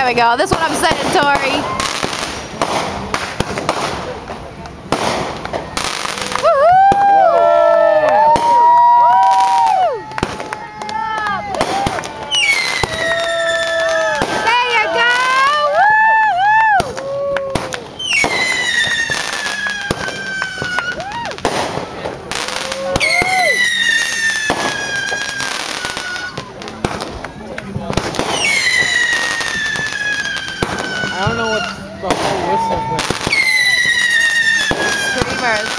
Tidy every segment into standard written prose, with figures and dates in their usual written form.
There we go. That's what I'm saying, Torey. I don't know what the whole whistle thing. Screamers.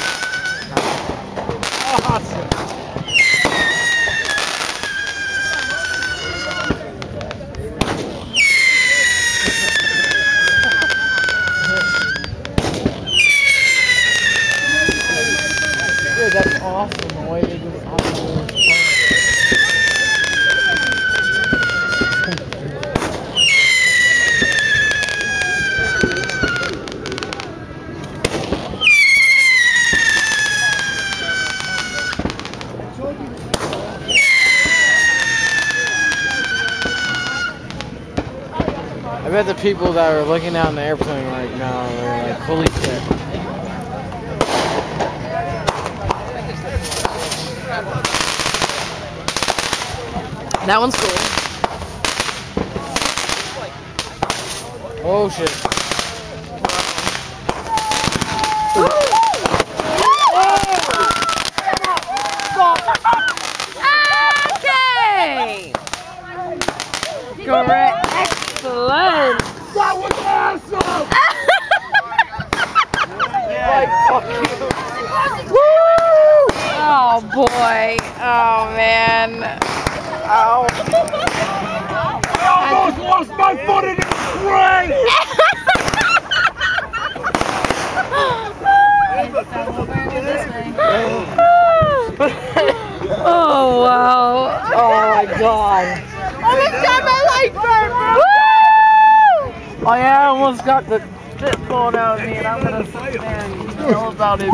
Awesome. Dude, that's awesome the way they just awesome. I bet the people that are looking out in the airplane right now are like, holy shit. That one's cool. Oh shit. Okay. Correct. Excellent. That was awesome! Oh boy. Oh man. Oh. I almost lost my foot in the train! Oh wow. Oh my god. Almost got my light burn, bro. Oh yeah, I almost got the shit blown out of me and I'm gonna sit there and know about it.